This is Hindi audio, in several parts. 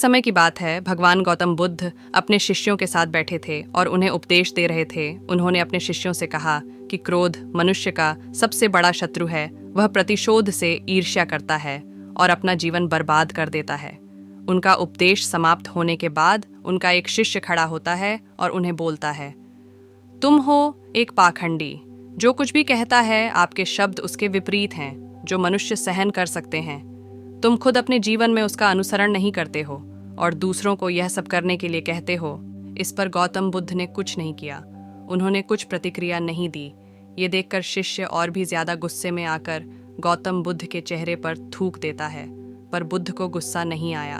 समय की बात है, भगवान गौतम बुद्ध अपने शिष्यों के साथ बैठे थे और उन्हें उपदेश दे रहे थे। उन्होंने अपने शिष्यों से कहा कि क्रोध मनुष्य का सबसे बड़ा शत्रु है। वह प्रतिशोध से ईर्ष्या करता है और अपना जीवन बर्बाद कर देता है। उनका उपदेश समाप्त होने के बाद उनका एक शिष्य खड़ा होता है और उन्हें बोलता है, तुम हो एक पाखंडी। जो कुछ भी कहता है, आपके शब्द उसके विपरीत हैं, जो मनुष्य सहन कर सकते हैं। तुम खुद अपने जीवन में उसका अनुसरण नहीं करते हो और दूसरों को यह सब करने के लिए कहते हो। इस पर गौतम बुद्ध ने कुछ नहीं किया। उन्होंने कुछ प्रतिक्रिया नहीं दी। ये देखकर शिष्य और भी ज्यादा गुस्से में आकर गौतम बुद्ध के चेहरे पर थूक देता है, पर बुद्ध को गुस्सा नहीं आया।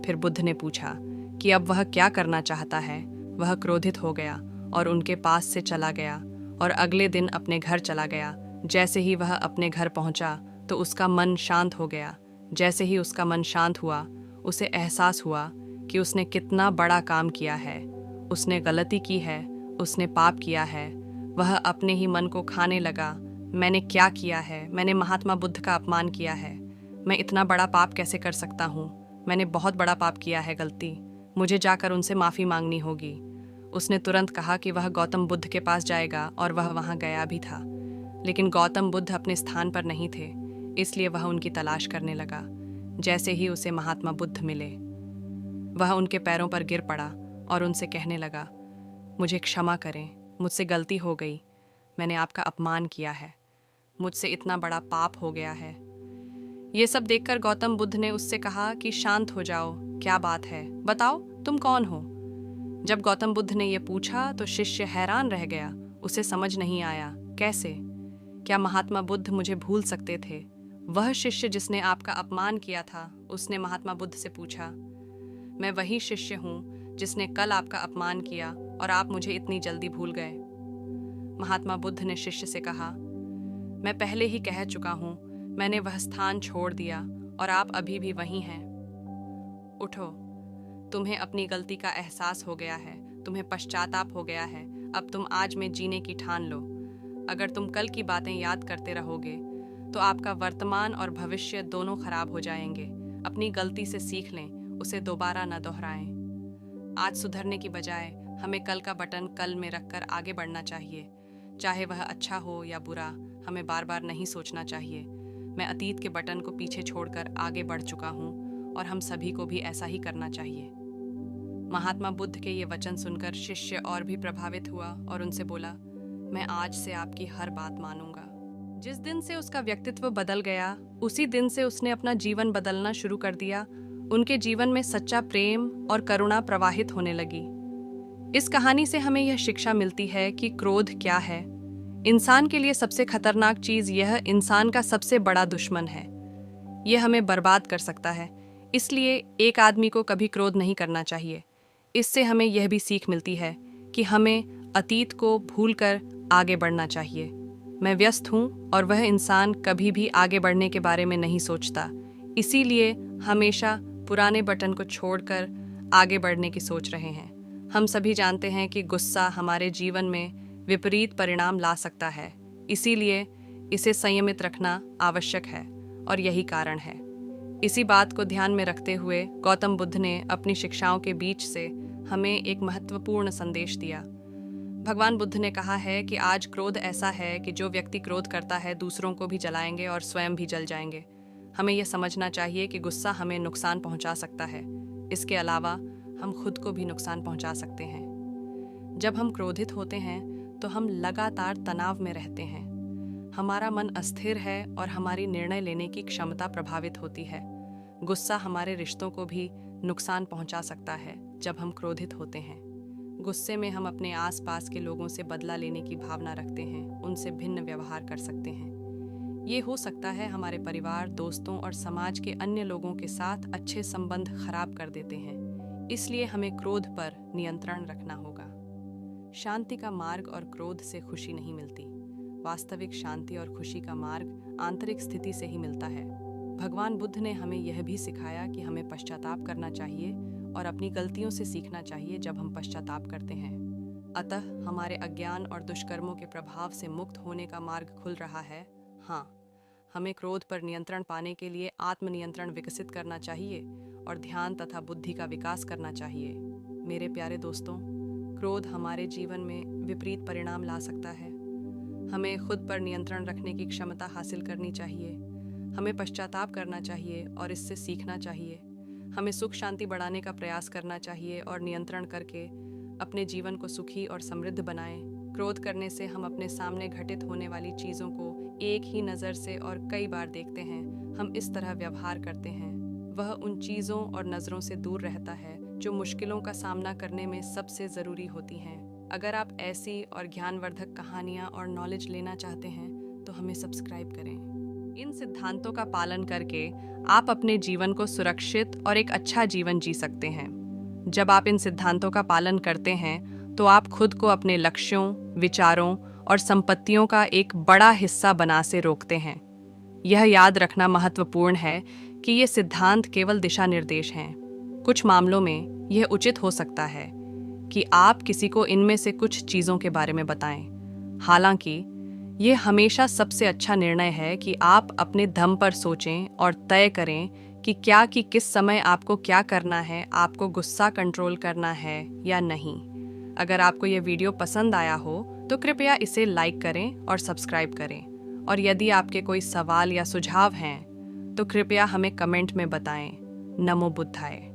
फिर बुद्ध ने पूछा कि अब वह क्या करना चाहता है। वह क्रोधित हो गया और उनके पास से चला गया और अगले दिन अपने घर चला गया। जैसे ही वह अपने घर पहुंचा तो उसका मन शांत हो गया। जैसे ही उसका मन शांत हुआ, उसे एहसास हुआ कि उसने कितना बड़ा काम किया है। उसने गलती की है, उसने पाप किया है। वह अपने ही मन को खाने लगा, मैंने क्या किया है? मैंने महात्मा बुद्ध का अपमान किया है। मैं इतना बड़ा पाप कैसे कर सकता हूँ? मैंने बहुत बड़ा पाप किया है, गलती। मुझे जाकर उनसे माफ़ी मांगनी होगी। उसने तुरंत कहा कि वह गौतम बुद्ध के पास जाएगा और वह वहाँ गया भी था। लेकिन गौतम बुद्ध अपने स्थान पर नहीं थे, इसलिए वह उनकी तलाश करने लगा। जैसे ही उसे महात्मा बुद्ध मिले, वह उनके पैरों पर गिर पड़ा और उनसे कहने लगा, मुझे क्षमा करें, मुझसे गलती हो गई। मैंने आपका अपमान किया है। मुझसे इतना बड़ा पाप हो गया है। ये सब देखकर गौतम बुद्ध ने उससे कहा कि शांत हो जाओ, क्या बात है, बताओ तुम कौन हो। जब गौतम बुद्ध ने ये पूछा तो शिष्य हैरान रह गया। उसे समझ नहीं आया, कैसे? क्या महात्मा बुद्ध मुझे भूल सकते थे? वह शिष्य जिसने आपका अपमान किया था, उसने महात्मा बुद्ध से पूछा। मैं वही शिष्य हूँ जिसने कल आपका अपमान किया और आप मुझे इतनी जल्दी भूल गए। महात्मा बुद्ध ने शिष्य से कहा, मैं पहले ही कह चुका हूँ, मैंने वह स्थान छोड़ दिया और आप अभी भी वहीं हैं। उठो, तुम्हें अपनी गलती का एहसास हो गया है, तुम्हें पश्चाताप हो गया है। अब तुम आज में जीने की ठान लो। अगर तुम कल की बातें याद करते रहोगे तो आपका वर्तमान और भविष्य दोनों खराब हो जाएंगे। अपनी गलती से सीख लें, उसे दोबारा न दोहराएं। आज सुधरने की बजाय हमें कल का बटन कल में रखकर आगे बढ़ना चाहिए। चाहे वह अच्छा हो या बुरा, हमें बार बार नहीं सोचना चाहिए। मैं अतीत के बटन को पीछे छोड़कर आगे बढ़ चुका हूँ और हम सभी को भी ऐसा ही करना चाहिए। महात्मा बुद्ध के ये वचन सुनकर शिष्य और भी प्रभावित हुआ और उनसे बोला, मैं आज से आपकी हर बात मानूंगा। जिस दिन से उसका व्यक्तित्व बदल गया, उसी दिन से उसने अपना जीवन बदलना शुरू कर दिया। उनके जीवन में सच्चा प्रेम और करुणा प्रवाहित होने लगी। इस कहानी से हमें यह शिक्षा मिलती है कि क्रोध क्या है। इंसान के लिए सबसे खतरनाक चीज यह इंसान का सबसे बड़ा दुश्मन है। यह हमें बर्बाद कर सकता है। इसलिए एक आदमी को कभी क्रोध नहीं करना चाहिए। इससे हमें यह भी सीख मिलती है कि हमें अतीत को भूलकर आगे बढ़ना चाहिए। मैं व्यस्त हूँ और वह इंसान कभी भी आगे बढ़ने के बारे में नहीं सोचता। इसीलिए हमेशा पुराने बटन को छोड़कर आगे बढ़ने की सोच रहे हैं। हम सभी जानते हैं कि गुस्सा हमारे जीवन में विपरीत परिणाम ला सकता है। इसीलिए इसे संयमित रखना आवश्यक है और यही कारण है। इसी बात को ध्यान में रखते हुए गौतम बुद्ध ने अपनी शिक्षाओं के बीच से हमें एक महत्वपूर्ण संदेश दिया। भगवान बुद्ध ने कहा है कि आज क्रोध ऐसा है कि जो व्यक्ति क्रोध करता है दूसरों को भी जलाएंगे और स्वयं भी जल जाएंगे। हमें यह समझना चाहिए कि गुस्सा हमें नुकसान पहुंचा सकता है। इसके अलावा हम खुद को भी नुकसान पहुंचा सकते हैं। जब हम क्रोधित होते हैं तो हम लगातार तनाव में रहते हैं। हमारा मन अस्थिर है और हमारी निर्णय लेने की क्षमता प्रभावित होती है। गुस्सा हमारे रिश्तों को भी नुकसान पहुंचा सकता है। जब हम क्रोधित होते हैं, गुस्से में हम अपने आसपास के लोगों से बदला लेने की भावना रखते हैं, उनसे भिन्न व्यवहार कर सकते हैं। ये हो सकता है हमारे परिवार, दोस्तों और समाज के अन्य लोगों के साथ अच्छे संबंध खराब कर देते हैं। इसलिए हमें क्रोध पर नियंत्रण रखना होगा। शांति का मार्ग और क्रोध से खुशी नहीं मिलती। वास्तविक शांति और खुशी का मार्ग आंतरिक स्थिति से ही मिलता है। भगवान बुद्ध ने हमें यह भी सिखाया कि हमें पश्चाताप करना चाहिए और अपनी गलतियों से सीखना चाहिए जब हम पश्चाताप करते हैं। अतः हमारे अज्ञान और दुष्कर्मों के प्रभाव से मुक्त होने का मार्ग खुल रहा है। हाँ, हमें क्रोध पर नियंत्रण पाने के लिए आत्मनियंत्रण विकसित करना चाहिए और ध्यान तथा बुद्धि का विकास करना चाहिए। मेरे प्यारे दोस्तों, क्रोध हमारे जीवन में विपरीत परिणाम ला सकता है। हमें खुद पर नियंत्रण रखने की क्षमता हासिल करनी चाहिए। हमें पश्चाताप करना चाहिए और इससे सीखना चाहिए। हमें सुख शांति बढ़ाने का प्रयास करना चाहिए और नियंत्रण करके अपने जीवन को सुखी और समृद्ध बनाएं। क्रोध करने से हम अपने सामने घटित होने वाली चीज़ों को एक ही नज़र से और कई बार देखते हैं। हम इस तरह व्यवहार करते हैं, वह उन चीज़ों और नज़रों से दूर रहता है जो मुश्किलों का सामना करने में सबसे ज़रूरी होती हैं। अगर आप ऐसी और ज्ञानवर्धक कहानियाँ और नॉलेज लेना चाहते हैं तो हमें सब्सक्राइब करें। इन सिद्धांतों का पालन करके आप अपने जीवन को सुरक्षित और एक अच्छा जीवन जी सकते हैं। जब आप इन सिद्धांतों का पालन करते हैं तो आप खुद को अपने लक्ष्यों, विचारों और संपत्तियों का एक बड़ा हिस्सा बना से रोकते हैं। यह याद रखना महत्वपूर्ण है कि ये सिद्धांत केवल दिशा निर्देश हैं। कुछ मामलों में यह उचित हो सकता है कि आप किसी को इनमें से कुछ चीज़ों के बारे में बताएं। हालांकि ये हमेशा सबसे अच्छा निर्णय है कि आप अपने दम पर सोचें और तय करें कि किस समय आपको क्या करना है, आपको गुस्सा कंट्रोल करना है या नहीं। अगर आपको ये वीडियो पसंद आया हो तो कृपया इसे लाइक करें और सब्सक्राइब करें। और यदि आपके कोई सवाल या सुझाव हैं तो कृपया हमें कमेंट में बताएं। नमो बुद्धाय।